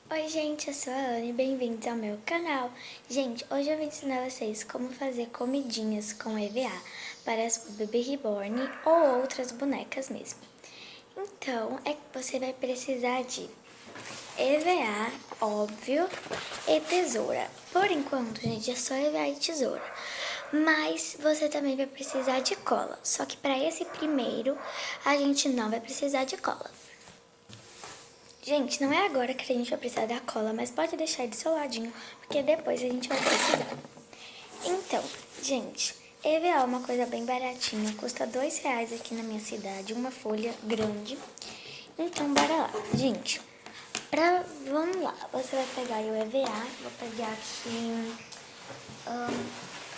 Oi gente, eu sou a Ana e bem-vindos ao meu canal. Gente, hoje eu vou ensinar vocês como fazer comidinhas com EVA para as Bebê Reborn ou outras bonecas mesmo. Então, você vai precisar de EVA, óbvio, e tesoura. Por enquanto, gente, é só EVA e tesoura. Mas você também vai precisar de cola. Só que para esse primeiro, a gente não vai precisar de cola. Gente, não é agora que a gente vai precisar da cola, mas pode deixar do seu ladinho, porque depois a gente vai precisar. Então, gente, EVA é uma coisa bem baratinha, custa R$2 aqui na minha cidade, uma folha grande. Então, bora lá. Gente, vamos lá, você vai pegar o EVA, vou pegar aqui...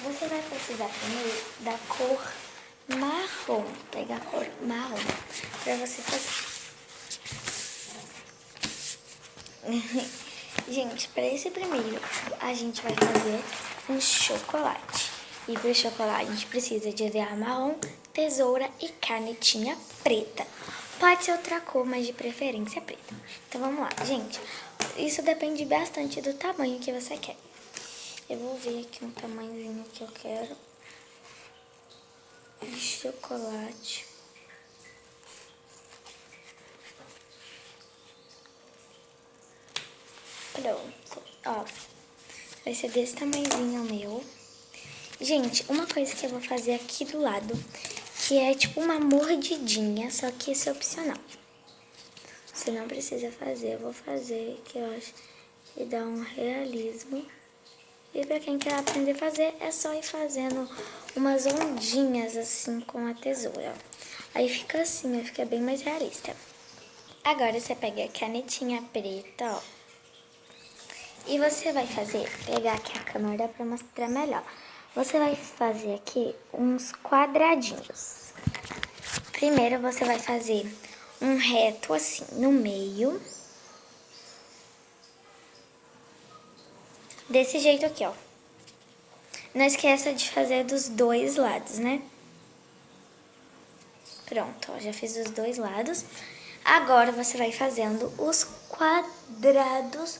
você vai precisar primeiro da cor marrom, pegar a cor marrom, pra você fazer. Gente, para esse primeiro, a gente vai fazer um chocolate. E para o chocolate, a gente precisa de EVA marrom, tesoura e canetinha preta. Pode ser outra cor, mas de preferência preta. Então, vamos lá, gente. Isso depende bastante do tamanho que você quer. Eu vou ver aqui um tamanhozinho que eu quero de chocolate. Pronto, ó, vai ser desse tamanhozinho o meu. Gente, uma coisa que eu vou fazer aqui do lado, que é tipo uma mordidinha, só que isso é opcional. Você não precisa fazer, eu vou fazer, que eu acho que dá um realismo. E pra quem quer aprender a fazer, é só ir fazendo umas ondinhas assim com a tesoura. Aí fica assim, ó, fica bem mais realista. Agora você pega a canetinha preta, ó. E você vai pegar aqui a câmera para mostrar melhor. Você vai fazer aqui uns quadradinhos. Primeiro você vai fazer um reto assim no meio. Desse jeito aqui, ó. Não esqueça de fazer dos dois lados, né? Pronto, ó, já fiz os dois lados. Agora você vai fazendo os quadrados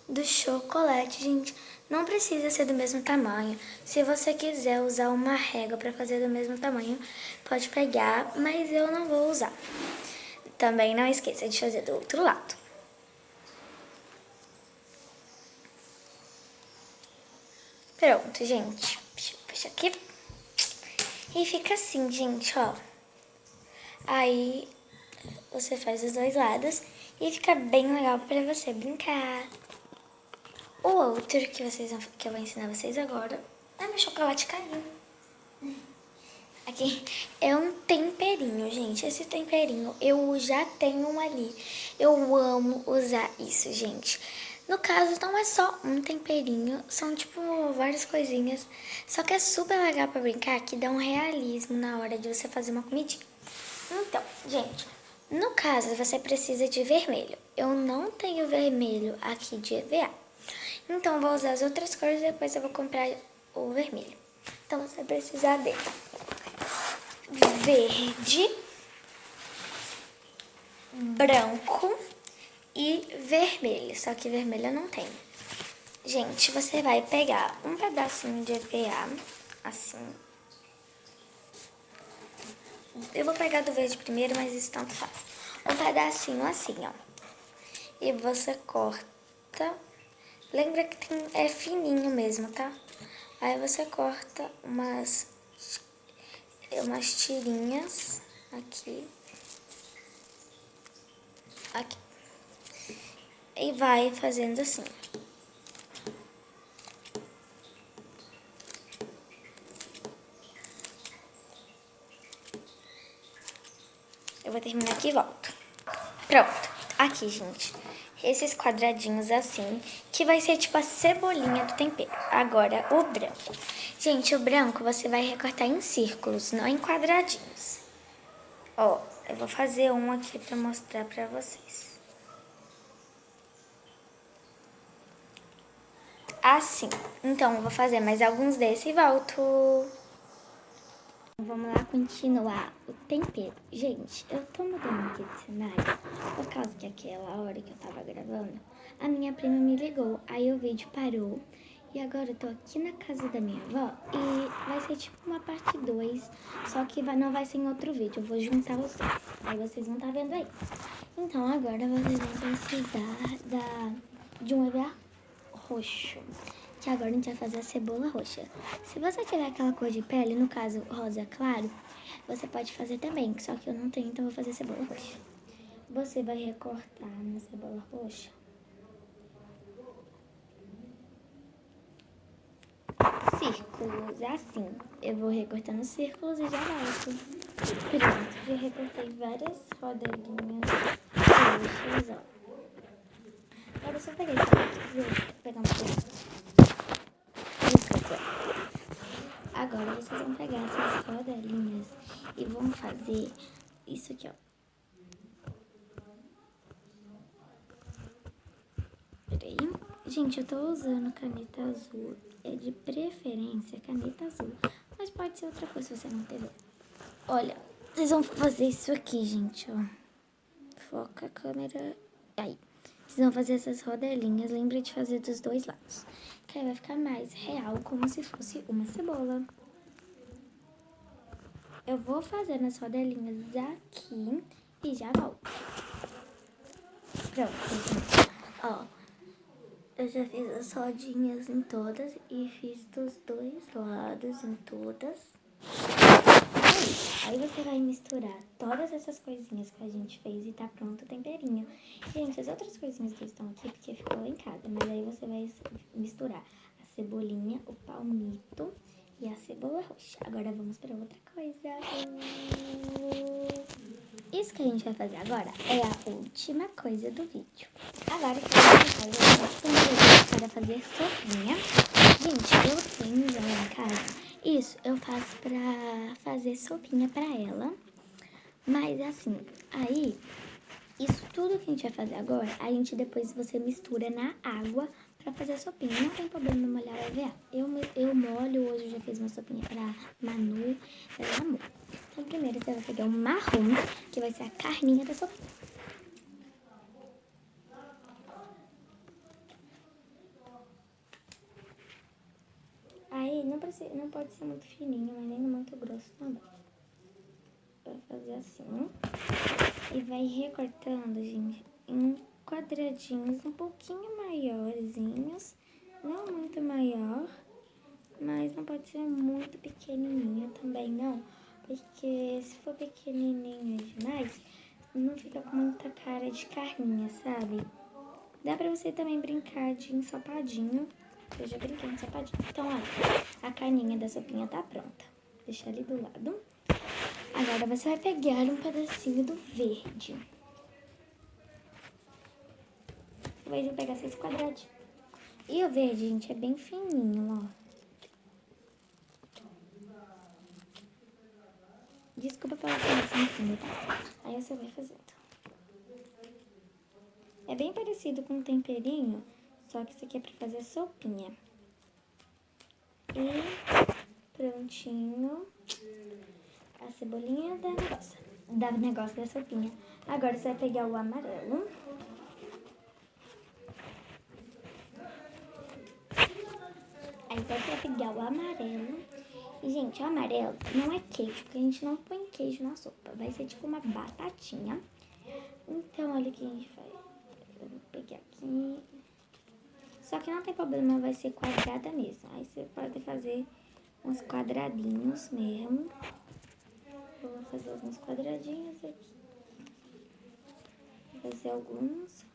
do chocolate, gente. Não precisa ser do mesmo tamanho. Se você quiser usar uma régua para fazer do mesmo tamanho, pode pegar, mas eu não vou usar. Também não esqueça de fazer do outro lado. Pronto, gente. Deixa eu fechar aqui. E fica assim, gente, ó. Aí você faz os dois lados e fica bem legal para você brincar. O outro que eu vou ensinar vocês agora... Ai, meu chocolate caiu. Aqui é um temperinho, gente. Esse temperinho eu já tenho um ali. Eu amo usar isso, gente. No caso, não é só um temperinho, são tipo várias coisinhas. Só que é super legal pra brincar, que dá um realismo na hora de você fazer uma comidinha. Então, gente, no caso você precisa de vermelho. Eu não tenho vermelho aqui de EVA. Então, vou usar as outras cores e depois eu vou comprar o vermelho. Então, você vai precisar de verde, branco e vermelho. Só que vermelho eu não tenho. Gente, você vai pegar um pedacinho de EVA, assim. Eu vou pegar do verde primeiro, mas isso tanto faz. Um pedacinho assim, ó. E você corta... Lembra que é fininho mesmo, tá? Aí você corta umas tirinhas aqui. Aqui. E vai fazendo assim. Eu vou terminar aqui e volto. Pronto. Aqui, gente. Esses quadradinhos assim, que vai ser tipo a cebolinha do tempero. Agora, o branco. Gente, o branco você vai recortar em círculos, não em quadradinhos. Ó, eu vou fazer um aqui pra mostrar pra vocês. Assim. Então, eu vou fazer mais alguns desses e volto. Vamos lá continuar o tempero. Gente, eu tô mudando aqui de cenário por causa que aquela hora que eu tava gravando, a minha prima me ligou, aí o vídeo parou. E agora eu tô aqui na casa da minha avó e vai ser tipo uma parte 2, só que não vai ser em outro vídeo, eu vou juntar os dois. Aí vocês vão estar vendo aí. Então agora vocês vão precisar de um EVA roxo, que agora a gente vai fazer a cebola roxa. Se você tiver aquela cor de pele, no caso rosa claro, você pode fazer também, só que eu não tenho, então eu vou fazer cebola roxa. Você vai recortar na cebola roxa círculos, assim. Eu vou recortando círculos e já volto. Pronto, já recortei várias rodelinhas roxas, ó. Agora eu só peguei esse aqui, vou pegar um pouquinho. Agora vocês vão pegar essas rodelinhas e vão fazer isso aqui, ó. Peraí. Gente, eu tô usando caneta azul. É de preferência caneta azul. Mas pode ser outra coisa se você não teve. Olha, vocês vão fazer isso aqui, gente, ó. Foca a câmera. Aí. Vocês vão fazer essas rodelinhas. Lembre de fazer dos dois lados. Que aí vai ficar mais real, como se fosse uma cebola. Eu vou fazendo as rodelinhas aqui e já volto. Pronto, gente. Ó. Eu já fiz as rodinhas em todas e fiz dos dois lados em todas. Aí você vai misturar todas essas coisinhas que a gente fez e tá pronto o temperinho. Gente, as outras coisinhas que estão aqui porque ficou lá em casa, mas aí você vai misturar a cebolinha, o palmito e a cebola roxa. Agora vamos para outra coisa. Isso que a gente vai fazer agora é a última coisa do vídeo. Agora que a gente vai fazer para fazer sopinha. Gente, eu tenho já lá em casa. Isso eu faço pra fazer sopinha pra ela. Mas assim, aí, isso tudo que a gente vai fazer agora, a gente depois você mistura na água pra fazer a sopinha. Não tem problema molhar o EVA. Eu molho, hoje eu já fiz uma sopinha pra Manu, pra Amor. Então primeiro você vai pegar um marrom, que vai ser a carninha da sopinha. Aí não pode ser muito fininho, mas nem muito grosso também. Vai fazer assim. E vai recortando, gente, em quadradinhos um pouquinho maiorzinhos. Não muito maior, mas não pode ser muito pequenininho também, não. Porque se for pequenininho demais, não fica com muita cara de carninha, sabe? Dá pra você também brincar de ensopadinho. Eu já brinquei de ensopadinho. Então, olha, a carninha da sopinha tá pronta. Deixa ali do lado. Agora você vai pegar um pedacinho do verde. Eu vou pegar 6 quadradinhos. E o verde, gente, é bem fininho, ó. Desculpa pela criança no fundo, tá? Aí você vai fazendo. É bem parecido com um temperinho, só que isso aqui é pra fazer sopinha. E prontinho. A cebolinha da negócio da sopinha. Agora você vai pegar o amarelo. Aí você vai pegar o amarelo. E, gente, o amarelo não é queijo, porque a gente não põe queijo na sopa. Vai ser tipo uma batatinha. Então, olha o que a gente faz. Eu vou pegar aqui. Só que não tem problema, vai ser quadrada mesmo. Aí você pode fazer uns quadradinhos mesmo. Eu vou fazer alguns quadradinhos aqui. Vou fazer alguns.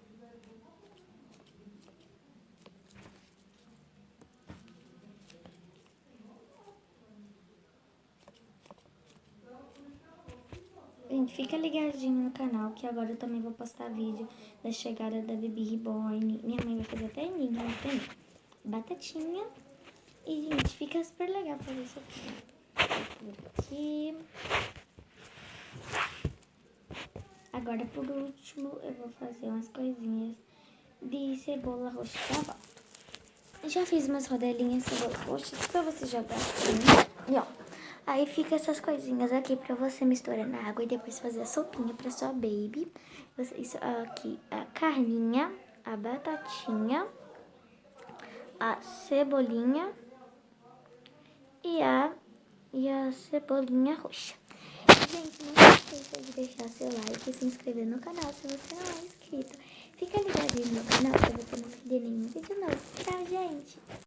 Gente, fica ligadinho no canal, que agora eu também vou postar vídeo da chegada da Baby Reborn. Minha mãe vai fazer até ninho também. Batatinha. E, gente, fica super legal fazer isso aqui. Agora, por último, eu vou fazer umas coisinhas de cebola roxa pra volta. Já fiz umas rodelinhas de cebola roxa, só você jogar aqui. E, ó, aí fica essas coisinhas aqui pra você misturar na água e depois fazer a sopinha pra sua baby. Isso aqui, a carninha a batatinha, a cebolinha e a cebolinha roxa. Gente, não esqueça de deixar seu like e se inscrever no canal se você não é inscrito. Fica ligadinho no canal pra você não perder nenhum vídeo novo. Tchau, gente!